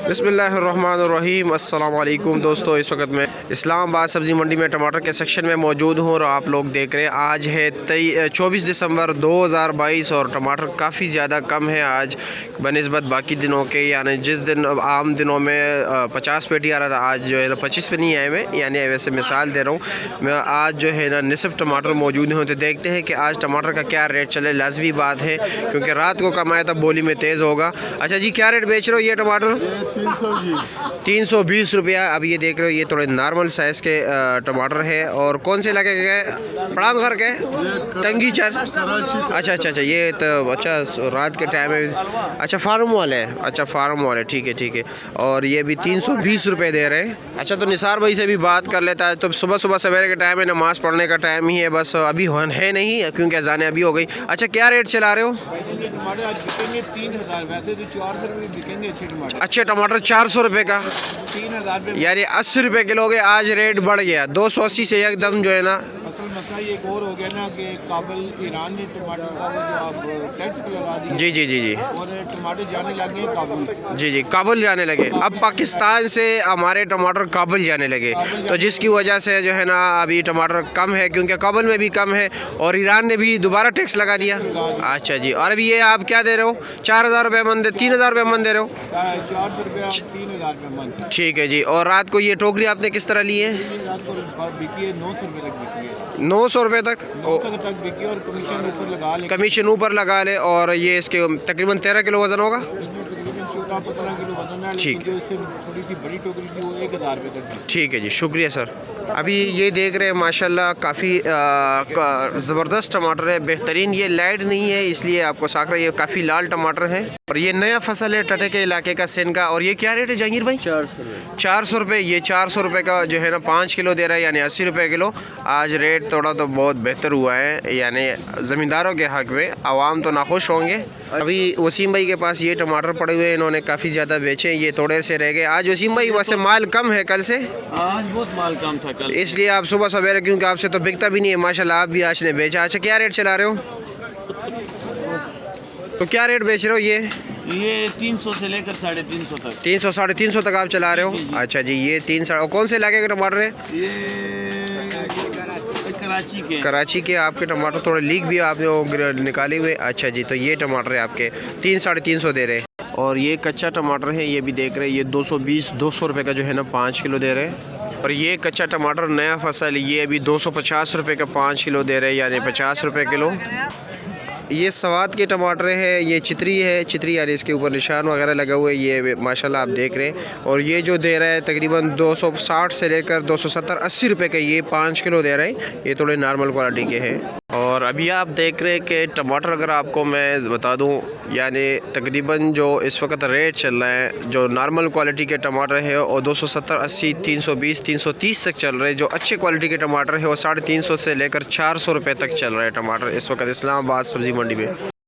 बिस्मिल्लाहिर्रहमानिर्रहीम। अस्सलाम वालेकुम दोस्तों, इस वक्त मैं इस्लामाबाद सब्ज़ी मंडी में टमाटर के सेक्शन में मौजूद हूँ और आप लोग देख रहे हैं आज है 24 दिसंबर 2022 और टमाटर काफ़ी ज़्यादा कम है आज बनिस्बत बाकी दिनों के। यानी जिस दिन आम दिनों में 50 पेटी आ रहा था, आज जो है ना 25 पे नहीं आए हुए। यानी वैसे मिसाल दे रहा हूँ मैं, आज जो है ना निसफ टमाटर मौजूद हैं। तो देखते हैं कि आज टमाटर का क्या रेट चले। लाजमी बात है क्योंकि रात को कम आया था, बोली में तेज़ होगा। अच्छा जी, क्या रेट बेच रहे हो ये टमाटर? 320 रुपया। अब ये देख रहे हो, ये थोड़े नॉर्मल साइज़ के टमाटर है। और कौन से लगे गए? पड़ांग घर के तंगी चर। अच्छा, ये तो अच्छा रात के टाइम में। अच्छा फार्म वाले हैं, अच्छा फार्म वाले, ठीक है। और ये भी 320 रुपये दे रहे हैं। अच्छा, तो निसार भाई से भी बात कर लेता है। तो सुबह सवेरे के टाइम है, नमाज़ पढ़ने का टाइम ही है, बस अभी है नहीं क्योंकि अज़ान अभी हो गई। अच्छा, क्या रेट चला रहे हो? अच्छे टमाटर 400 रुपये का, 3000 यानी 80 रुपये किलो के आज रेट बढ़ गया। 280 से एकदम जो है ना। मसला ये एक और हो गया ना कि काबुल ईरान ने टमाटर का जो आप टैक्स लगा दिया। जी। और टमाटर जाने लगे काबुल। जी, काबुल जाने लगे। अब पाकिस्तान से हमारे टमाटर काबुल जाने लगे, तो जिसकी वजह से जो है ना अभी टमाटर कम है क्योंकि काबुल में भी कम है और ईरान ने भी दोबारा टैक्स लगा दिया। अच्छा जी, और अभी ये आप क्या दे रहे हो? 4000 रुपये मन दे, 3000 रुपये मन दे रहे हो? 400 रुपया, 3000 रुपये मन। ठीक है जी। और रात को ये टोकरी आपने किस तरह ली है? रात को बिकी है 900 रुपये तक बिकी है। 900 रुपये तक बिकी और कमीशन ऊपर लगा ले। कमीशन ऊपर लगा ले। और ये इसके तकरीबन 13 किलो वजन होगा। 14-15 किलो वजन है। ठीक, जो इससे थोड़ी सी बड़ी टोकरी थी वो 1000 रुपये तक। ठीक है जी, शुक्रिया सर। अभी ये देख रहे हैं माशाल्लाह काफ़ी ज़बरदस्त टमाटर है, बेहतरीन। ये लाइट नहीं है इसलिए आपको साख रहा है, ये काफ़ी लाल टमाटर है। और ये नया फसल है टटे के इलाके का, सेन का। और ये क्या रेट है जहांगीर भाई? 400 रुपये। ये 400 रुपये का जो है ना 5 किलो दे रहा है, यानी 80 रुपये किलो। आज रेट थोड़ा तो बहुत बेहतर हुआ है, यानी ज़मींदारों के हक़ में। आवाम तो नाखुश होंगे। अभी वसीम भाई के पास ये टमाटर पड़े हुए हैं, इन्होंने काफ़ी ज़्यादा बेचे, ये थोड़े से रह गए। आज वसीम भाई वैसे माल कम है कल से? आज बहुत माल कम था कल, इसलिए आप सुबह सवेरे, क्योंकि आपसे तो बिकता भी नहीं है माशाल्लाह, आप भी आज ने बेचा। अच्छा, क्या रेट चला रहे हो? तो क्या रेट बेच रहे हो ये 300 से लेकर 350 तक। 300 350 तक आप चला रहे हो? जी। अच्छा जी, ये 3 कौन से इलाके के टमाटर है? ये कराची के आपके टमाटर थोड़े लीक भी आपने वो निकाले हुए। अच्छा जी, तो ये टमाटर है आपके 300-350 दे रहे हैं। और ये कच्चा टमाटर है, ये भी देख रहे हैं, ये 220-200 रुपये का जो है ना 5 किलो दे रहे हैं। और ये कच्चा टमाटर नया फसल, ये अभी 250 रुपये का 5 किलो दे रहे हैं, यानी 50 रुपये किलो। ये सवाद के टमाटर है, ये चितरी है, चितरी यानी इसके ऊपर निशान वगैरह लगा हुआ है, ये माशाल्लाह आप देख रहे हैं। और ये जो दे रहा है तकरीबन 260 से लेकर 270-80 रुपये का ये 5 किलो दे रहे हैं। ये थोड़े नॉर्मल क्वालिटी के हैं। और अभी आप देख रहे हैं कि टमाटर अगर आपको मैं बता दूं, यानी तकरीबन जो इस वक्त रेट चल रहा है, जो नॉर्मल क्वालिटी के टमाटर है और 270-80, 320, 330 तक चल रहे हैं। जो अच्छे क्वालिटी के टमाटर है वो 350 से लेकर 400 रुपये तक चल रहे हैं टमाटर इस वक्त इस्लामाबाद सब्ज़ी मंडी में।